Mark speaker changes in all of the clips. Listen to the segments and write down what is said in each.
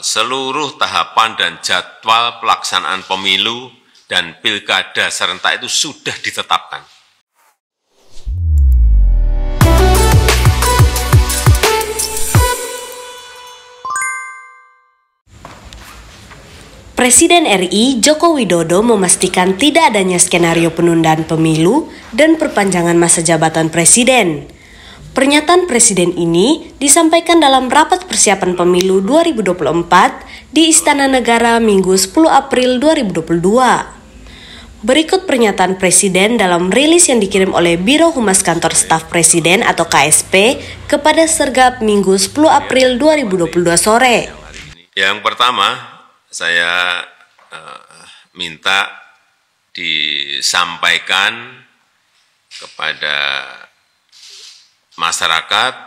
Speaker 1: seluruh tahapan dan jadwal pelaksanaan pemilu dan pilkada serentak itu sudah ditetapkan.
Speaker 2: Presiden RI Joko Widodo memastikan tidak adanya skenario penundaan pemilu dan perpanjangan masa jabatan presiden. Pernyataan presiden ini disampaikan dalam rapat persiapan pemilu 2024 di Istana Negara Minggu 10 April 2022. Berikut pernyataan presiden dalam rilis yang dikirim oleh Biro Humas Kantor Staf Presiden atau KSP kepada Sergap Minggu 10 April 2022 sore.
Speaker 1: Yang pertama, saya minta disampaikan kepada masyarakat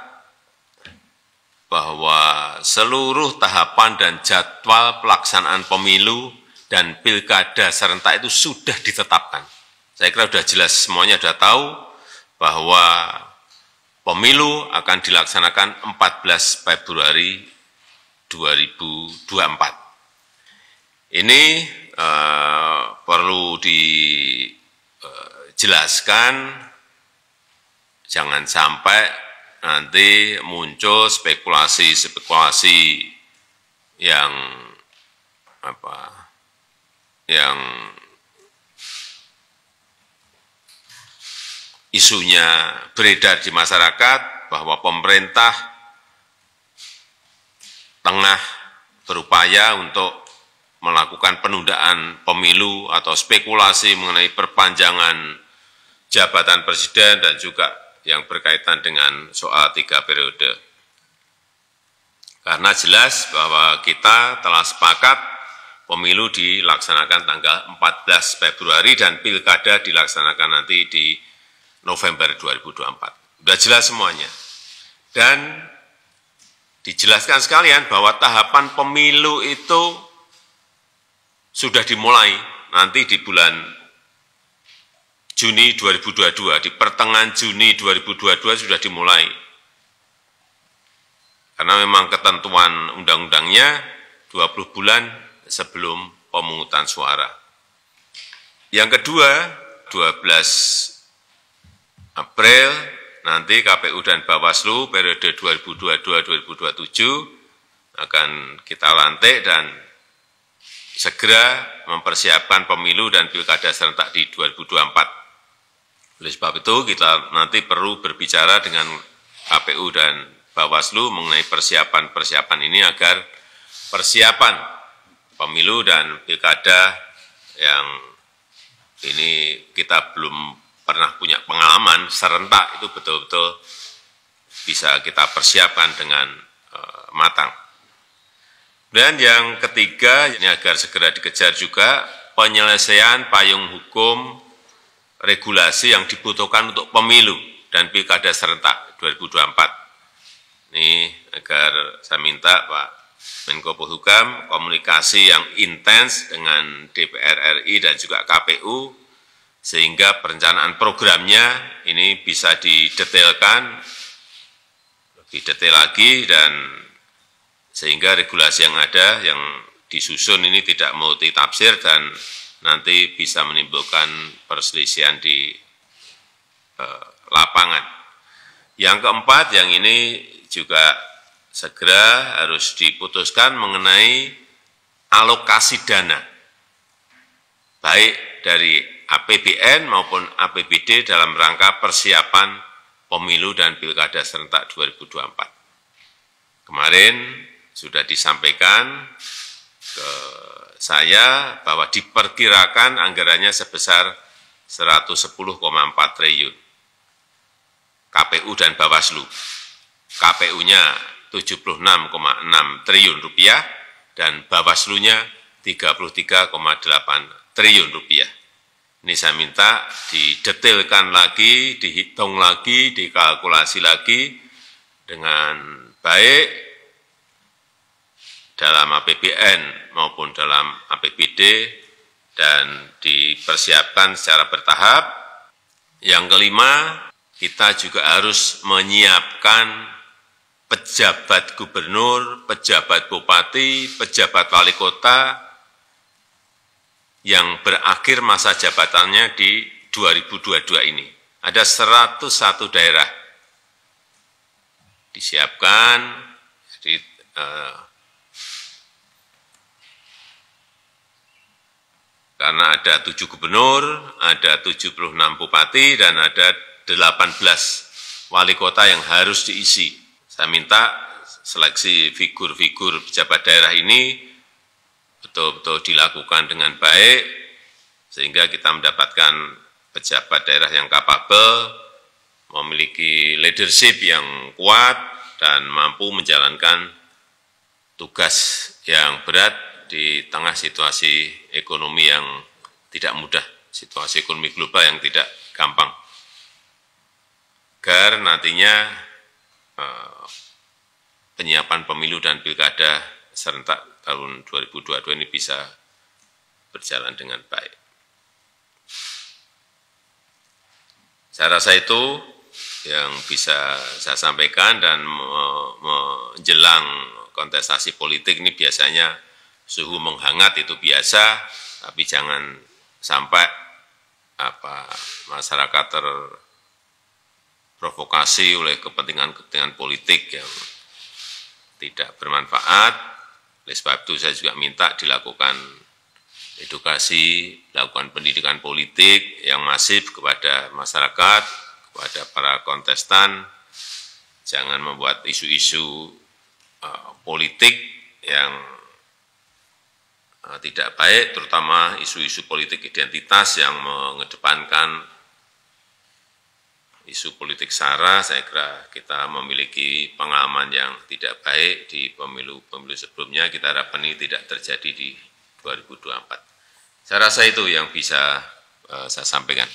Speaker 1: bahwa seluruh tahapan dan jadwal pelaksanaan pemilu dan pilkada serentak itu sudah ditetapkan. Saya kira sudah jelas, semuanya sudah tahu bahwa pemilu akan dilaksanakan 14 Februari 2024. Ini perlu dijelaskan, jangan sampai nanti muncul spekulasi-spekulasi yang isunya beredar di masyarakat bahwa pemerintah tengah berupaya untuk melakukan penundaan pemilu atau spekulasi mengenai perpanjangan jabatan presiden dan juga yang berkaitan dengan soal 3 periode. Karena jelas bahwa kita telah sepakat pemilu dilaksanakan tanggal 14 Februari dan pilkada dilaksanakan nanti di November 2024. Sudah jelas semuanya. Dan dijelaskan sekalian bahwa tahapan pemilu itu sudah dimulai nanti di bulan Juni 2022, di pertengahan Juni 2022 sudah dimulai. Karena memang ketentuan undang-undangnya 20 bulan sebelum pemungutan suara. Yang kedua, 12 April nanti KPU dan Bawaslu periode 2022-2027 akan kita lantik dan segera mempersiapkan pemilu dan pilkada serentak di 2024. Oleh sebab itu, kita nanti perlu berbicara dengan KPU dan Bawaslu mengenai persiapan-persiapan ini agar persiapan pemilu dan pilkada yang ini kita belum pernah punya pengalaman serentak itu betul-betul bisa kita persiapkan dengan matang. Dan yang ketiga, ini agar segera dikejar juga penyelesaian payung hukum regulasi yang dibutuhkan untuk pemilu dan pilkada serentak 2024. Ini agar saya minta Pak Menko Polhukam komunikasi yang intens dengan DPR RI dan juga KPU sehingga perencanaan programnya ini bisa didetailkan lebih detail lagi dan sehingga regulasi yang ada, yang disusun ini tidak multitafsir dan nanti bisa menimbulkan perselisihan di lapangan. Yang keempat, yang ini juga segera harus diputuskan mengenai alokasi dana, baik dari APBN maupun APBD dalam rangka persiapan pemilu dan pilkada serentak 2024. Kemarin sudah disampaikan ke saya bahwa diperkirakan anggarannya sebesar 110,4 triliun. KPU dan Bawaslu. KPU-nya 76,6 triliun rupiah dan Bawaslu-nya 33,8 triliun rupiah. Ini saya minta didetailkan lagi, dihitung lagi, dikalkulasi lagi dengan baik dalam APBN maupun dalam APBD dan dipersiapkan secara bertahap. Yang kelima, kita juga harus menyiapkan pejabat gubernur, pejabat bupati, pejabat wali kota yang berakhir masa jabatannya di 2022 ini. Ada 101 daerah disiapkan, jadi karena ada 7 gubernur, ada 76 bupati, dan ada 18 wali kota yang harus diisi. Saya minta seleksi figur-figur pejabat daerah ini betul-betul dilakukan dengan baik, sehingga kita mendapatkan pejabat daerah yang kapabel, memiliki leadership yang kuat, dan mampu menjalankan tugas yang berat di tengah situasi ekonomi yang tidak mudah, situasi ekonomi global yang tidak gampang. Agar nantinya penyiapan pemilu dan pilkada serentak tahun 2022 ini bisa berjalan dengan baik. Saya rasa itu yang bisa saya sampaikan, dan menjelang kontestasi politik ini biasanya suhu menghangat, itu biasa, tapi jangan sampai masyarakat terprovokasi oleh kepentingan-kepentingan politik yang tidak bermanfaat. Oleh sebab itu saya juga minta dilakukan edukasi, lakukan pendidikan politik yang masif kepada masyarakat, kepada para kontestan. Jangan membuat isu-isu politik yang tidak baik, terutama isu-isu politik identitas yang mengedepankan isu politik SARA. Saya kira kita memiliki pengalaman yang tidak baik di pemilu-pemilu sebelumnya. Kita harapkan ini tidak terjadi di 2024. Saya rasa itu yang bisa saya sampaikan.